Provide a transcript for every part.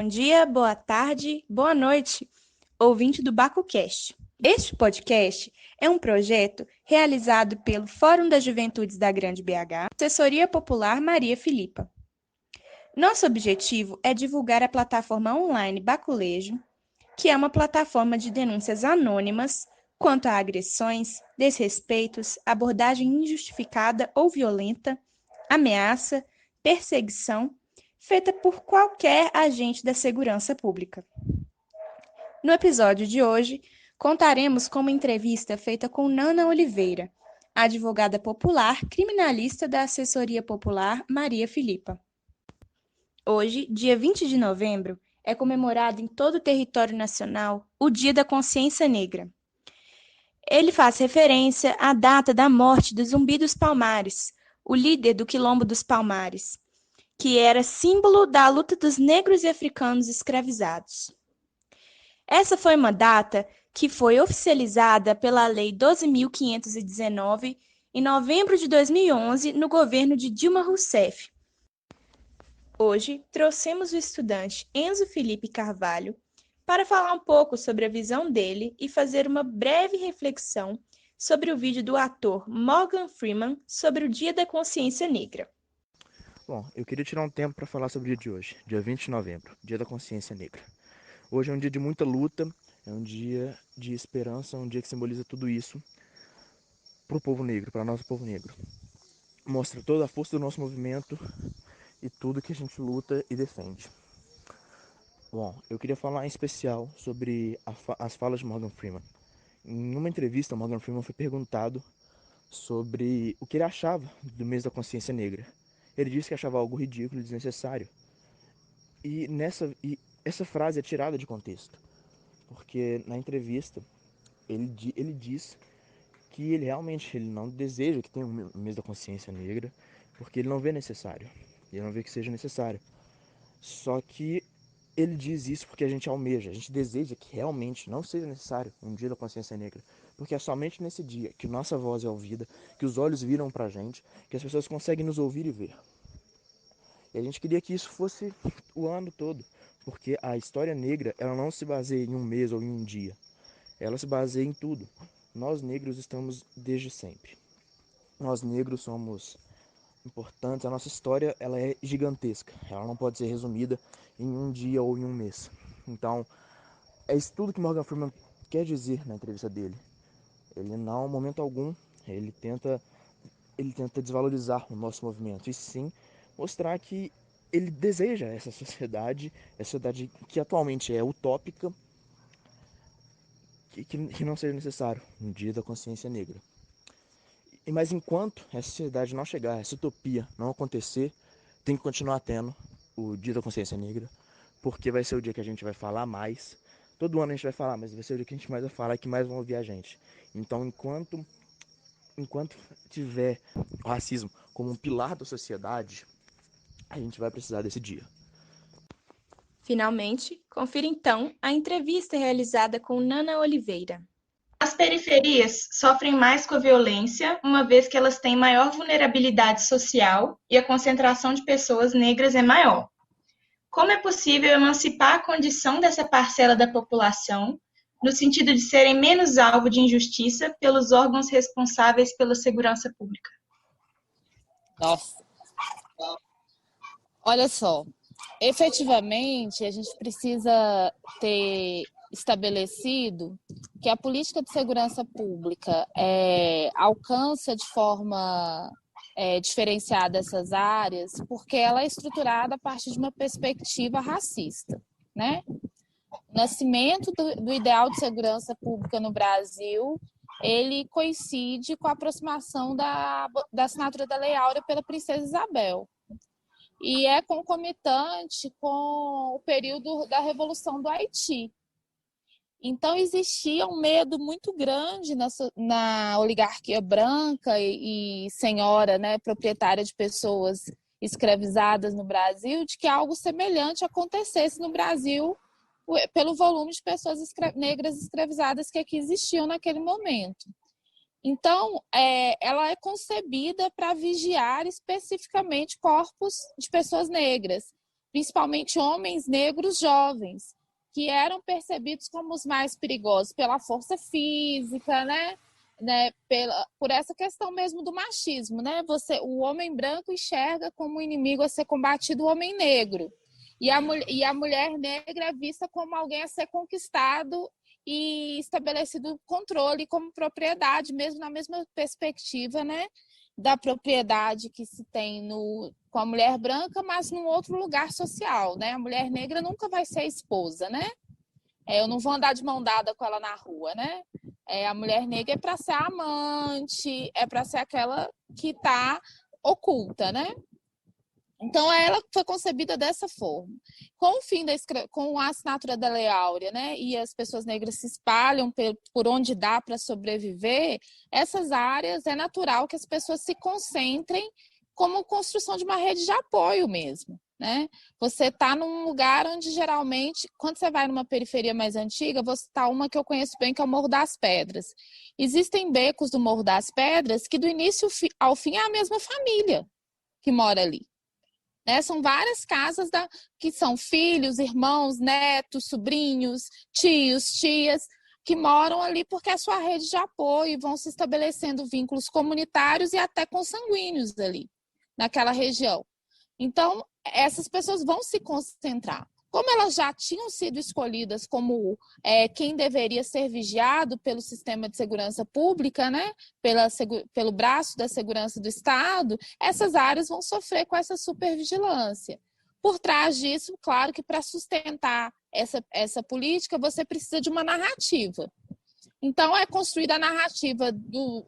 dia, boa tarde, boa noite, ouvinte do BacuCast. Este podcast é um projeto realizado pelo Fórum das Juventudes da Grande BH, Assessoria Popular Maria Filipa. Nosso objetivo é divulgar a plataforma online Baculejo, que é uma plataforma de denúncias anônimas quanto a agressões, desrespeitos, abordagem injustificada ou violenta, ameaça, perseguição, feita por qualquer agente da segurança pública. No episódio de hoje, contaremos com uma entrevista feita com Nana Oliveira, a advogada popular criminalista da Assessoria Popular Maria Filipa. Hoje, dia 20 de novembro, é comemorado em todo o território nacional o Dia da Consciência Negra. Ele faz referência à data da morte do Zumbi dos Palmares, o líder do Quilombo dos Palmares, que era símbolo da luta dos negros e africanos escravizados. Essa foi uma data que foi oficializada pela Lei 12.519 em novembro de 2011, no governo de Dilma Rousseff. Hoje, trouxemos o estudante Enzo Felipe Carvalho para falar um pouco sobre a visão dele e fazer uma breve reflexão sobre o vídeo do ator Morgan Freeman sobre o Dia da Consciência Negra. Bom, eu queria tirar um tempo para falar sobre o dia de hoje, dia 20 de novembro, Dia da Consciência Negra. Hoje é um dia de muita luta, é um dia de esperança, um dia que simboliza tudo isso para o povo negro, para o nosso povo negro. Mostra toda a força do nosso movimento e tudo que a gente luta e defende. Bom, eu queria falar em especial sobre as falas de Morgan Freeman. Em uma entrevista, Morgan Freeman foi perguntado sobre o que ele achava do mês da consciência negra. Ele disse que achava algo ridículo e desnecessário. E essa frase é tirada de contexto, porque na entrevista ele diz que ele não deseja que tenha um mês da consciência negra, porque ele não vê necessário, ele não vê que seja necessário. Só que ele diz isso porque a gente almeja, a gente deseja que realmente não seja necessário um dia da consciência negra, porque é somente nesse dia que nossa voz é ouvida, que os olhos viram pra gente, que as pessoas conseguem nos ouvir e ver. E a gente queria que isso fosse o ano todo, porque a história negra, ela não se baseia em um mês ou em um dia. Ela se baseia em tudo. Nós negros estamos desde sempre. Nós negros somos importantes, a nossa história ela é gigantesca. Ela não pode ser resumida em um dia ou em um mês. Então, é isso tudo que Morgan Freeman quer dizer na entrevista dele. Ele não, em momento algum, ele tenta desvalorizar o nosso movimento, e sim mostrar que ele deseja essa sociedade que atualmente é utópica, que não seja necessário um dia da consciência negra. Mas enquanto essa sociedade não chegar, essa utopia não acontecer, tem que continuar tendo o dia da consciência negra, porque vai ser o dia que a gente vai falar mais. Todo ano a gente vai falar, mas vai ser o dia que a gente mais vai falar e que mais vão ouvir a gente. Então, enquanto tiver o racismo como um pilar da sociedade, a gente vai precisar desse dia. Finalmente, confira então a entrevista realizada com Nana Oliveira. As periferias sofrem mais com a violência, uma vez que elas têm maior vulnerabilidade social e a concentração de pessoas negras é maior. Como é possível emancipar a condição dessa parcela da população, no sentido de serem menos alvo de injustiça pelos órgãos responsáveis pela segurança pública? Nossa, olha só, efetivamente a gente precisa ter estabelecido que a política de segurança pública alcança de forma diferenciada essas áreas, porque ela é estruturada a partir de uma perspectiva racista, né? O nascimento do ideal de segurança pública no Brasil, ele coincide com a aproximação da assinatura da Lei Áurea pela Princesa Isabel. E é concomitante com o período da Revolução do Haiti. Então, existia um medo muito grande na oligarquia branca e senhora, né, proprietária de pessoas escravizadas no Brasil, de que algo semelhante acontecesse no Brasil pelo volume de pessoas negras escravizadas que aqui existiam naquele momento. Então, ela é concebida para vigiar especificamente corpos de pessoas negras, principalmente homens negros jovens, que eram percebidos como os mais perigosos pela força física, né, por essa questão mesmo do machismo, né? O homem branco enxerga como inimigo a ser combatido o homem negro. E a mulher negra é vista como alguém a ser conquistado e estabelecido controle como propriedade, mesmo na mesma perspectiva, né, da propriedade que se tem com a mulher branca, mas num outro lugar social, né? A mulher negra nunca vai ser esposa, né? Eu não vou andar de mão dada com ela na rua, né? A mulher negra é para ser amante, é para ser aquela que está oculta, né? Então, ela foi concebida dessa forma. Com o fim com a assinatura da Lei Áurea, né, e as pessoas negras se espalham por onde dá para sobreviver, essas áreas é natural que as pessoas se concentrem como construção de uma rede de apoio mesmo, né? Você está num lugar onde geralmente, quando você vai numa periferia mais antiga, você está uma que eu conheço bem, que é o Morro das Pedras. Existem becos do Morro das Pedras que do início ao fim é a mesma família que mora ali. São várias casas que são filhos, irmãos, netos, sobrinhos, tios, tias, que moram ali porque é sua rede de apoio e vão se estabelecendo vínculos comunitários e até consanguíneos ali, naquela região. Então, essas pessoas vão se concentrar. Como elas já tinham sido escolhidas como quem deveria ser vigiado pelo sistema de segurança pública, né, pelo braço da segurança do Estado, essas áreas vão sofrer com essa supervigilância. Por trás disso, claro que para sustentar essa política, você precisa de uma narrativa. Então, é construída a narrativa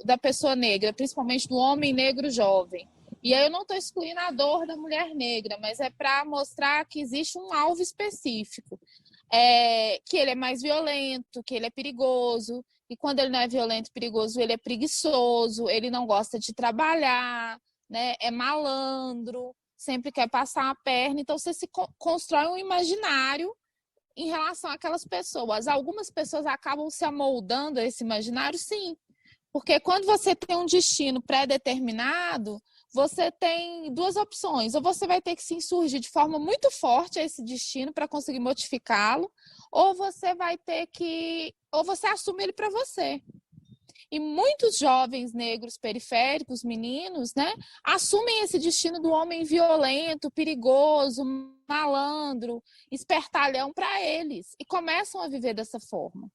da pessoa negra, principalmente do homem negro jovem. E aí eu não estou excluindo a dor da mulher negra, mas é para mostrar que existe um alvo específico, que ele é mais violento, que ele é perigoso, e quando ele não é violento e perigoso, ele é preguiçoso, ele não gosta de trabalhar, né? É malandro, sempre quer passar a perna. Então você se constrói um imaginário em relação àquelas pessoas. Algumas pessoas acabam se amoldando a esse imaginário, sim, porque quando você tem um destino pré-determinado, você tem duas opções. Ou você vai ter que se insurgir de forma muito forte a esse destino para conseguir modificá-lo, ou você assume ele para você. E muitos jovens negros periféricos, meninos, né, assumem esse destino do homem violento, perigoso, malandro, espertalhão para eles e começam a viver dessa forma,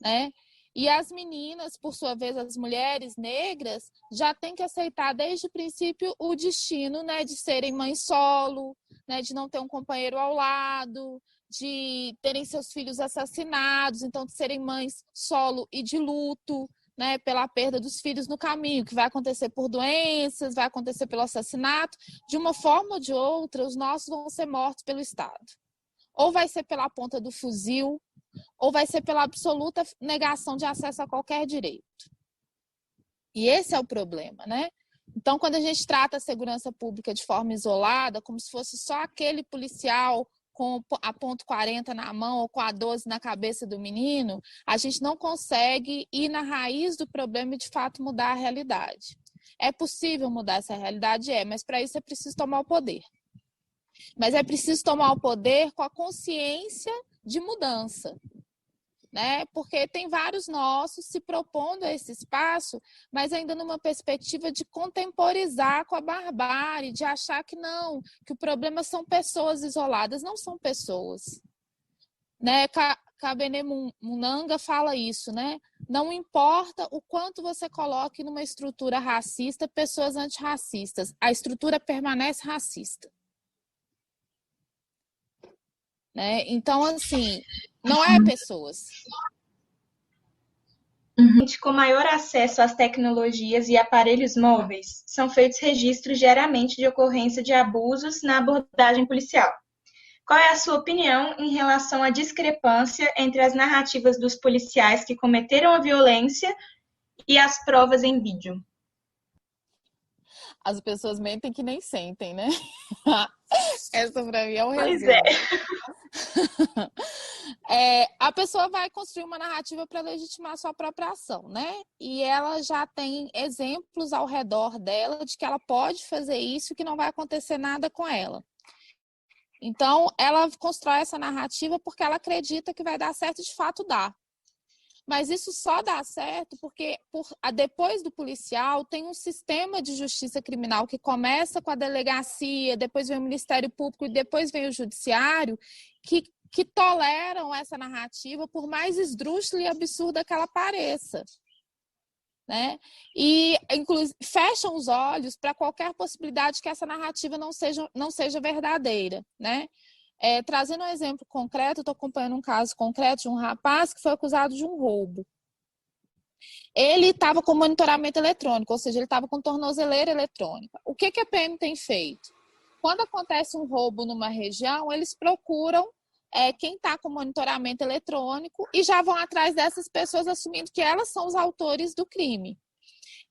né? E as meninas, por sua vez, as mulheres negras, já têm que aceitar desde o princípio o destino, né, de serem mães solo, né, de não ter um companheiro ao lado, de terem seus filhos assassinados, então de serem mães solo e de luto, né, pela perda dos filhos no caminho, que vai acontecer por doenças, vai acontecer pelo assassinato. De uma forma ou de outra, os nossos vão ser mortos pelo Estado. Ou vai ser pela ponta do fuzil, ou vai ser pela absoluta negação de acesso a qualquer direito. E esse é o problema, né? Então, quando a gente trata a segurança pública de forma isolada, como se fosse só aquele policial com a ponto .40 na mão ou com a 12 na cabeça do menino, a gente não consegue ir na raiz do problema e, de fato, mudar a realidade. É possível mudar essa realidade? Mas para isso é preciso tomar o poder. Mas é preciso tomar o poder com a consciência de mudança, né? Porque tem vários nossos se propondo a esse espaço, mas ainda numa perspectiva de contemporizar com a barbárie, de achar que não, que o problema são pessoas isoladas. Não são pessoas, né? Kabene Munanga fala isso, né? Não importa o quanto você coloque numa estrutura racista pessoas antirracistas, a estrutura permanece racista. Né? Então, assim, não é pessoas. Com maior acesso às tecnologias e aparelhos móveis, são feitos registros diariamente de ocorrência de abusos na abordagem policial. Qual é a sua opinião em relação à discrepância entre as narrativas dos policiais que cometeram a violência e as provas em vídeo? As pessoas mentem que nem sentem, né? Essa para mim é um Pois resumo. A pessoa vai construir uma narrativa para legitimar sua própria ação, né? E ela já tem exemplos ao redor dela de que ela pode fazer isso e que não vai acontecer nada com ela. Então, ela constrói essa narrativa porque ela acredita que vai dar certo e de fato dá. Mas isso só dá certo porque depois do policial tem um sistema de justiça criminal que começa com a delegacia, depois vem o Ministério Público e depois vem o Judiciário, que toleram essa narrativa por mais esdrúxula e absurda que ela pareça. Né? E, inclusive, fecham os olhos para qualquer possibilidade que essa narrativa não seja verdadeira. Né? Trazendo um exemplo concreto, estou acompanhando um caso concreto de um rapaz que foi acusado de um roubo. Ele estava com monitoramento eletrônico, ou seja, ele estava com tornozeleira eletrônica. O que a PM tem feito? Quando acontece um roubo numa região, eles procuram quem está com monitoramento eletrônico e já vão atrás dessas pessoas assumindo que elas são os autores do crime.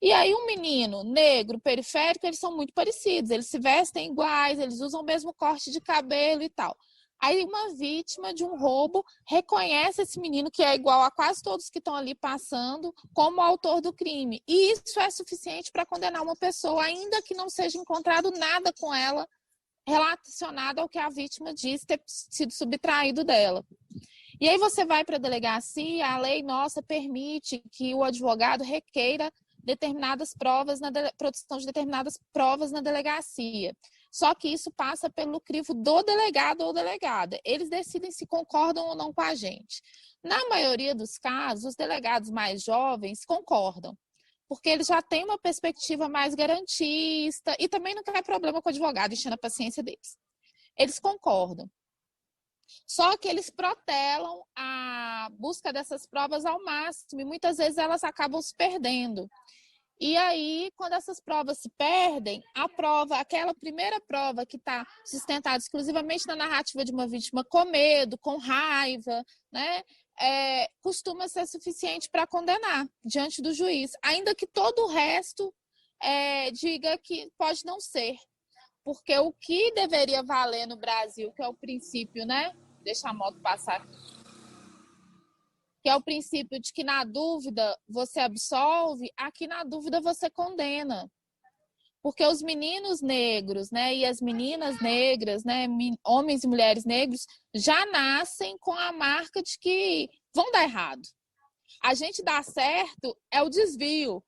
E aí um menino negro, periférico, eles são muito parecidos, eles se vestem iguais, eles usam o mesmo corte de cabelo e tal. Aí uma vítima de um roubo reconhece esse menino, que é igual a quase todos que estão ali passando, como autor do crime. E isso é suficiente para condenar uma pessoa, ainda que não seja encontrado nada com ela relacionado ao que a vítima diz ter sido subtraído dela. E aí você vai para a delegacia, a lei nossa permite que o advogado requeira determinadas provas, produção de determinadas provas na delegacia. Só que isso passa pelo crivo do delegado ou delegada. Eles decidem se concordam ou não com a gente. Na maioria dos casos, os delegados mais jovens concordam, porque eles já têm uma perspectiva mais garantista e também não tem problema com o advogado enchendo a paciência deles. Eles concordam. Só que eles protelam a busca dessas provas ao máximo e muitas vezes elas acabam se perdendo. E aí, quando essas provas se perdem, a prova, aquela primeira prova que está sustentada exclusivamente na narrativa de uma vítima com medo, com raiva, né, costuma ser suficiente para condenar diante do juiz, ainda que todo o resto diga que pode não ser. Porque o que deveria valer no Brasil, que é o princípio, né? Deixa a moto passar aqui. Que é o princípio de que na dúvida você absolve, aqui na dúvida você condena. Porque os meninos negros, né, e as meninas negras, né, homens e mulheres negros, já nascem com a marca de que vão dar errado. A gente dá certo é o desvio.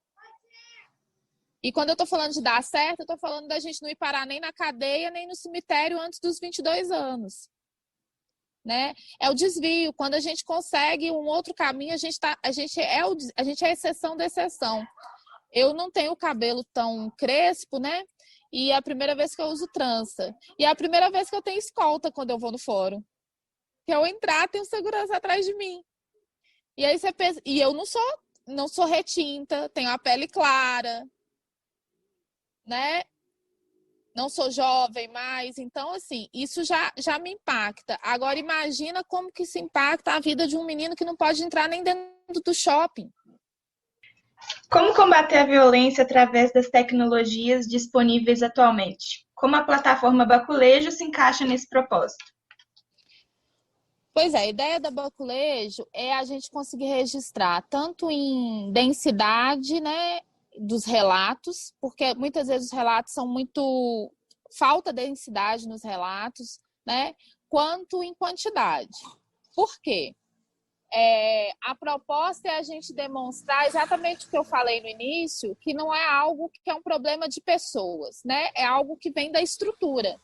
E quando eu estou falando de dar certo, eu estou falando da gente não ir parar nem na cadeia, nem no cemitério antes dos 22 anos. Né? É o desvio. Quando a gente consegue um outro caminho, a gente é a exceção da exceção. Eu não tenho o cabelo tão crespo, né? E é a primeira vez que eu uso trança. E é a primeira vez que eu tenho escolta quando eu vou no fórum. Que eu entrar, tem um segurança atrás de mim. E aí você pensa... E eu não sou retinta, tenho a pele clara, né? Não sou jovem mais, então, assim, isso já me impacta. Agora, imagina como que isso impacta a vida de um menino que não pode entrar nem dentro do shopping. Como combater a violência através das tecnologias disponíveis atualmente? Como a plataforma Baculejo se encaixa nesse propósito? Pois é, a ideia da Baculejo é a gente conseguir registrar tanto em densidade, né, dos relatos, porque muitas vezes os relatos são muito... falta densidade nos relatos, né? Quanto em quantidade. Por quê? A proposta é a gente demonstrar exatamente o que eu falei no início, que não é algo que é um problema de pessoas, né? É algo que vem da estrutura.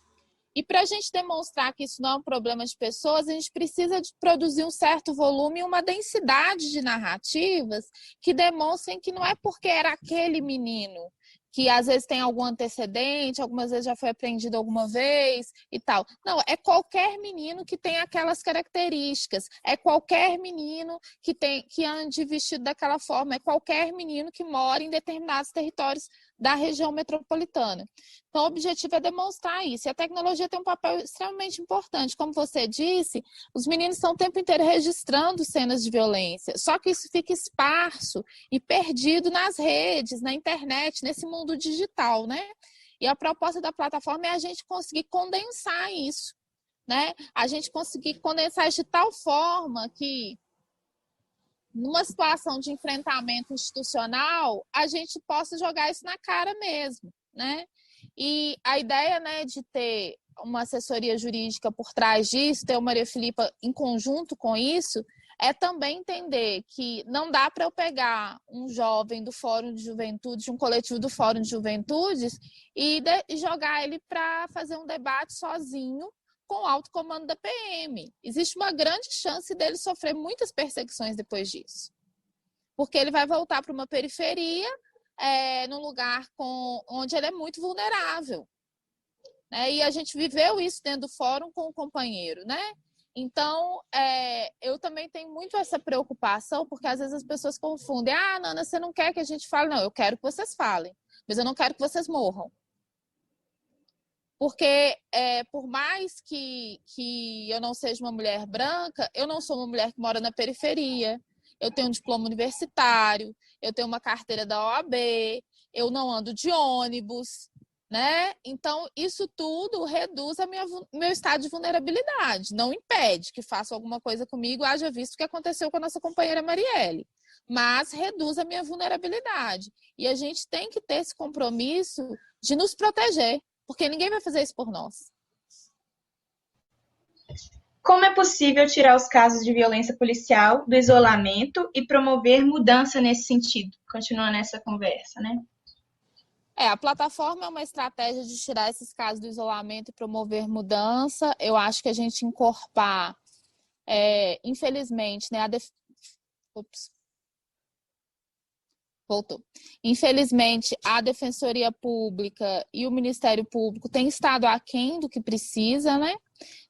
E para a gente demonstrar que isso não é um problema de pessoas, a gente precisa de produzir um certo volume e uma densidade de narrativas que demonstrem que não é porque era aquele menino que às vezes tem algum antecedente, algumas vezes já foi apreendido alguma vez e tal. Não, é qualquer menino que tem aquelas características, é qualquer menino que ande vestido daquela forma, é qualquer menino que mora em determinados territórios da região metropolitana. Então, o objetivo é demonstrar isso. E a tecnologia tem um papel extremamente importante. Como você disse, os meninos estão o tempo inteiro registrando cenas de violência. Só que isso fica esparso e perdido nas redes, na internet, nesse mundo digital, né? E a proposta da plataforma é a gente conseguir condensar isso, né? A gente conseguir condensar isso de tal forma que numa situação de enfrentamento institucional, a gente possa jogar isso na cara mesmo, né? E a ideia, né, de ter uma assessoria jurídica por trás disso, ter o Maria Filipa em conjunto com isso, é também entender que não dá para eu pegar um jovem do Fórum de Juventude, um coletivo do Fórum de Juventudes, e jogar ele para fazer um debate sozinho com o alto comando da PM. Existe uma grande chance dele sofrer muitas perseguições depois disso. Porque ele vai voltar para uma periferia, num lugar onde ele é muito vulnerável. E a gente viveu isso dentro do fórum com o companheiro, né? Então, eu também tenho muito essa preocupação, porque às vezes as pessoas confundem. Ah, Nana, você não quer que a gente fale? Não, eu quero que vocês falem, mas eu não quero que vocês morram. Porque, por mais que eu não seja uma mulher branca, eu não sou uma mulher que mora na periferia. Eu tenho um diploma universitário, eu tenho uma carteira da OAB, eu não ando de ônibus, né? Então, isso tudo reduz meu estado de vulnerabilidade. Não impede que façam alguma coisa comigo, haja visto o que aconteceu com a nossa companheira Marielle. Mas reduz a minha vulnerabilidade. E a gente tem que ter esse compromisso de nos proteger, porque ninguém vai fazer isso por nós. Como é possível tirar os casos de violência policial do isolamento e promover mudança nesse sentido? Continuando essa conversa, né? A plataforma é uma estratégia de tirar esses casos do isolamento e promover mudança. Eu acho que a gente encorpar, infelizmente, né, Voltou. Infelizmente, a Defensoria Pública e o Ministério Público têm estado aquém do que precisa, né?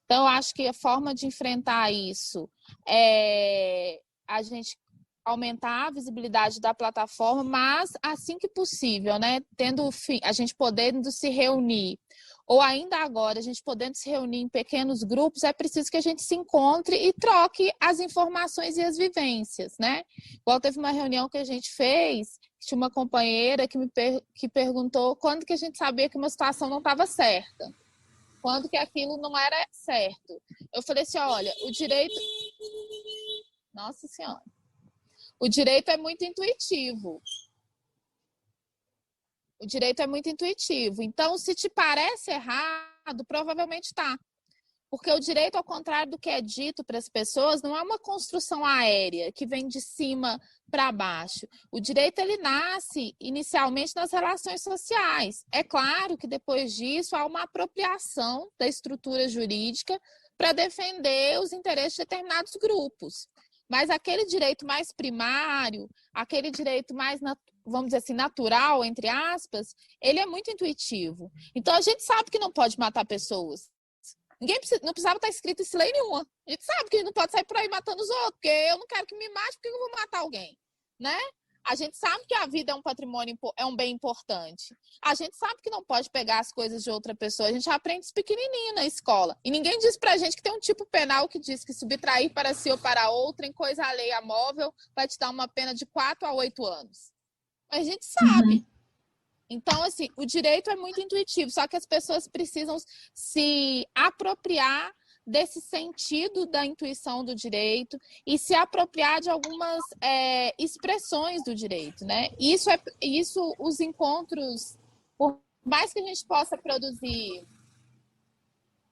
Então, eu acho que a forma de enfrentar isso é a gente aumentar a visibilidade da plataforma, mas assim que possível, né? A gente podendo se reunir, ou ainda agora, a gente podendo se reunir em pequenos grupos, é preciso que a gente se encontre e troque as informações e as vivências, né? Igual teve uma reunião que a gente fez, tinha uma companheira que perguntou quando que a gente sabia que uma situação não estava certa. Quando que aquilo não era certo. Eu falei assim, olha, o direito... Nossa Senhora. O direito é muito intuitivo. O direito é muito intuitivo. Então, se te parece errado, provavelmente está. Porque o direito, ao contrário do que é dito para as pessoas, não é uma construção aérea que vem de cima para baixo. O direito, ele nasce inicialmente nas relações sociais. É claro que depois disso há uma apropriação da estrutura jurídica para defender os interesses de determinados grupos. Mas aquele direito mais primário, aquele direito mais, vamos dizer assim, natural, entre aspas, ele é muito intuitivo. Então, a gente sabe que não pode matar pessoas. Não precisava estar escrito em lei nenhuma. A gente sabe que não pode sair por aí matando os outros, porque eu não quero que me mate, porque eu vou matar alguém, né? A gente sabe que a vida é um patrimônio, é um bem importante. A gente sabe que não pode pegar as coisas de outra pessoa. A gente aprende isso pequenininho na escola. E ninguém diz pra gente que tem um tipo penal que diz que subtrair para si ou para outra em coisa alheia móvel vai te dar uma pena de 4 a 8 anos. Mas a gente sabe. Então, assim, o direito é muito intuitivo, só que as pessoas precisam se apropriar desse sentido da intuição do direito e se apropriar de algumas expressões do direito, né? Isso, os encontros, por mais que a gente possa produzir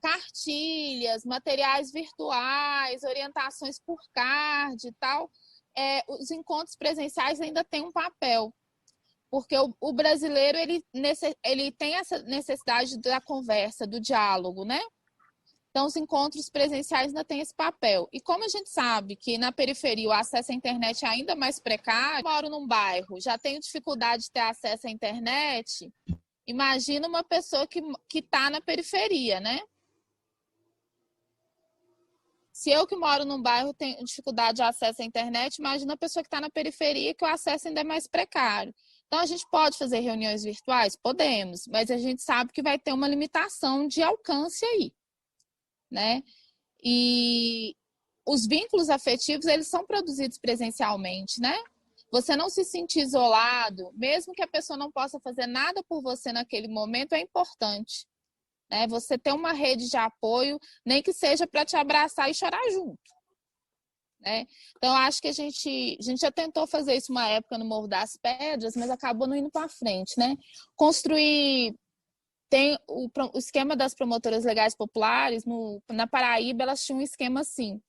cartilhas, materiais virtuais, orientações por card e tal, os encontros presenciais ainda têm um papel. Porque o brasileiro ele tem essa necessidade da conversa, do diálogo, né? Então, os encontros presenciais ainda têm esse papel. E como a gente sabe que na periferia o acesso à internet é ainda mais precário, eu moro num bairro, já tenho dificuldade de ter acesso à internet, imagina uma pessoa que está na periferia, né? Se eu que moro num bairro tenho dificuldade de acesso à internet, imagina a pessoa que está na periferia que o acesso ainda é mais precário. Então, a gente pode fazer reuniões virtuais? Podemos, mas a gente sabe que vai ter uma limitação de alcance aí, né? E os vínculos afetivos, eles são produzidos presencialmente, né? Você não se sentir isolado, mesmo que a pessoa não possa fazer nada por você naquele momento, é importante, né? Você ter uma rede de apoio, nem que seja para te abraçar e chorar junto. Né? Então, acho que a gente já tentou fazer isso uma época no Morro das Pedras, mas acabou não indo para frente, né? Construir tem o esquema das promotoras legais populares. Na Paraíba, elas tinham um esquema assim,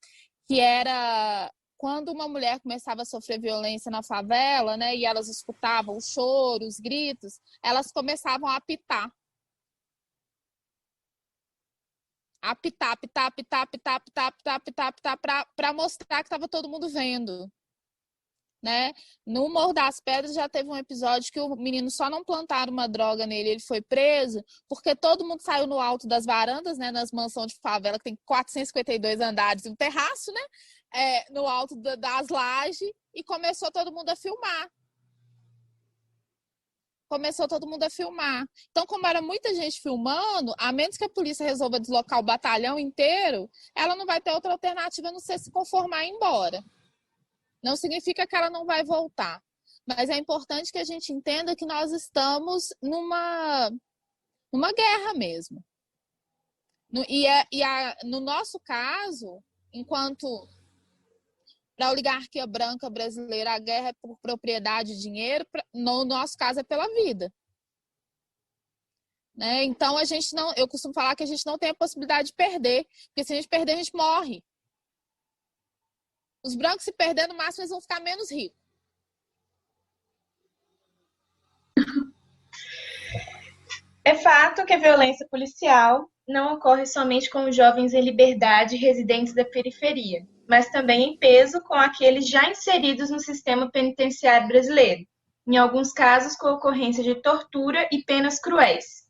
que era quando uma mulher começava a sofrer violência na favela, né, e elas escutavam o choro, os gritos, elas começavam a apitar. Apitar para mostrar que estava todo mundo vendo. Né? No Morro das Pedras já teve um episódio que o menino só não plantaram uma droga nele, ele foi preso, porque todo mundo saiu no alto das varandas, né, nas mansões de favela, que tem 452 andares, um terraço, né, no alto das lajes, e começou todo mundo a filmar. Então, como era muita gente filmando, a menos que a polícia resolva deslocar o batalhão inteiro, ela não vai ter outra alternativa a não ser se conformar e ir embora. Não significa que ela não vai voltar, mas é importante que a gente entenda que nós estamos numa guerra mesmo. No nosso caso, enquanto para a oligarquia branca brasileira a guerra é por propriedade e dinheiro, no nosso caso é pela vida. Né? Então eu costumo falar que a gente não tem a possibilidade de perder, porque se a gente perder, a gente morre. Os brancos, se perder, no máximo, eles vão ficar menos ricos. É fato que a violência policial não ocorre somente com os jovens em liberdade residentes da periferia, mas também em peso com aqueles já inseridos no sistema penitenciário brasileiro, em alguns casos com ocorrência de tortura e penas cruéis.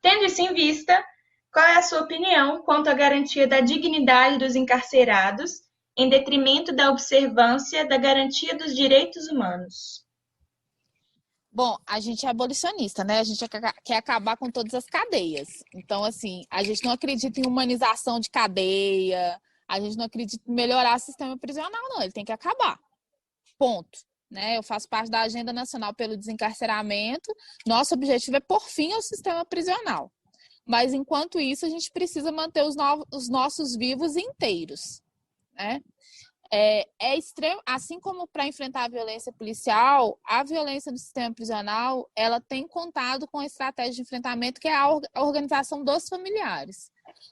Tendo isso em vista, qual é a sua opinião quanto à garantia da dignidade dos encarcerados em detrimento da observância da garantia dos direitos humanos? Bom, a gente é abolicionista, né? A gente quer acabar com todas as cadeias. Então, assim, a gente não acredita em humanização de cadeia, a gente não acredita em melhorar o sistema prisional, não. Ele tem que acabar. Ponto. Né? Eu faço parte da Agenda Nacional pelo Desencarceramento. Nosso objetivo é pôr fim ao sistema prisional. Mas, enquanto isso, a gente precisa manter os nossos vivos inteiros. Né? É extremo, assim como para enfrentar a violência policial, a violência no sistema prisional, ela tem contado com a estratégia de enfrentamento que é a organização dos familiares.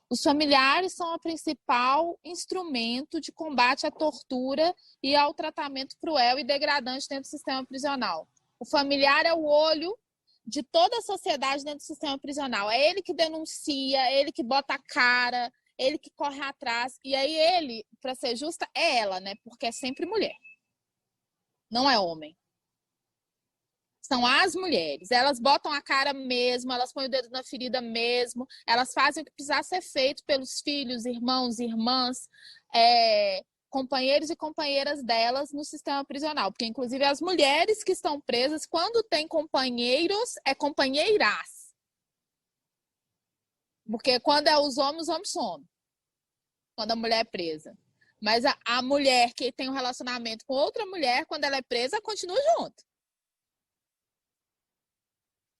Os familiares são o principal instrumento de combate à tortura e ao tratamento cruel e degradante dentro do sistema prisional. O familiar é o olho de toda a sociedade dentro do sistema prisional. É ele que denuncia, é ele que bota a cara, ele que corre atrás. E aí ele, para ser justa, é ela, né? Porque é sempre mulher. Não é homem. São as mulheres. Elas botam a cara mesmo, elas põem o dedo na ferida mesmo, elas fazem o que precisar ser feito pelos filhos, irmãos, irmãs, companheiros e companheiras delas no sistema prisional. Porque, inclusive, as mulheres que estão presas, quando têm companheiros, é companheiras. Porque quando é os homens somem. Quando a mulher é presa. Mas a mulher que tem um relacionamento com outra mulher, quando ela é presa, continua junto.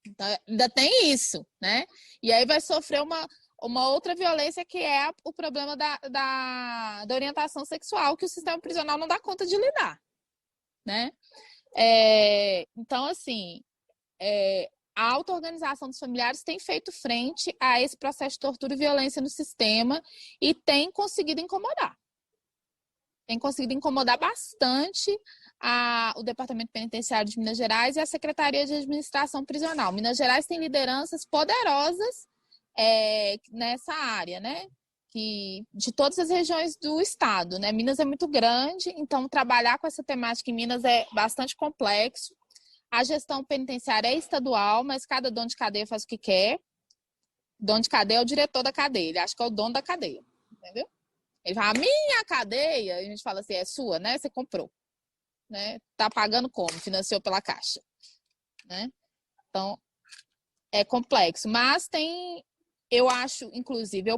Então, ainda tem isso, né? E aí vai sofrer uma outra violência, que é o problema da orientação sexual, que o sistema prisional não dá conta de lidar, né? Então, assim, a auto-organização dos familiares tem feito frente a esse processo de tortura e violência no sistema e tem conseguido incomodar. Tem conseguido incomodar bastante o Departamento Penitenciário de Minas Gerais e a Secretaria de Administração Prisional. Minas Gerais tem lideranças poderosas nessa área, né? De todas as regiões do estado, né? Minas é muito grande, então trabalhar com essa temática em Minas é bastante complexo. A gestão penitenciária é estadual, mas cada dono de cadeia faz o que quer. O dono de cadeia é o diretor da cadeia, ele acha que é o dono da cadeia, entendeu? Ele fala, a minha cadeia, e a gente fala assim, é sua, né? Você comprou. Né? Tá pagando como? Financiou pela Caixa. Né? Então, é complexo. Mas eu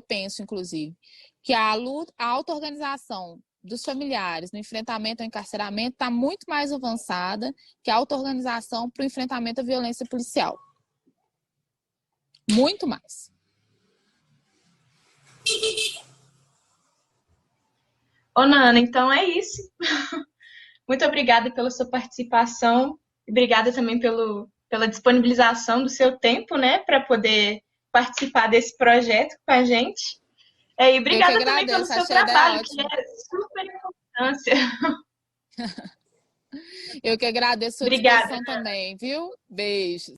penso, inclusive, que a auto-organização dos familiares no enfrentamento ao encarceramento está muito mais avançada que a auto-organização para o enfrentamento à violência policial. Muito mais. Ô, Nana, então é isso. Muito obrigada pela sua participação. Obrigada também pela pela disponibilização do seu tempo, né, para poder participar desse projeto com a gente. E obrigada também pelo seu trabalho, que é super importância. Eu que agradeço a sua disposição também, viu? Beijos.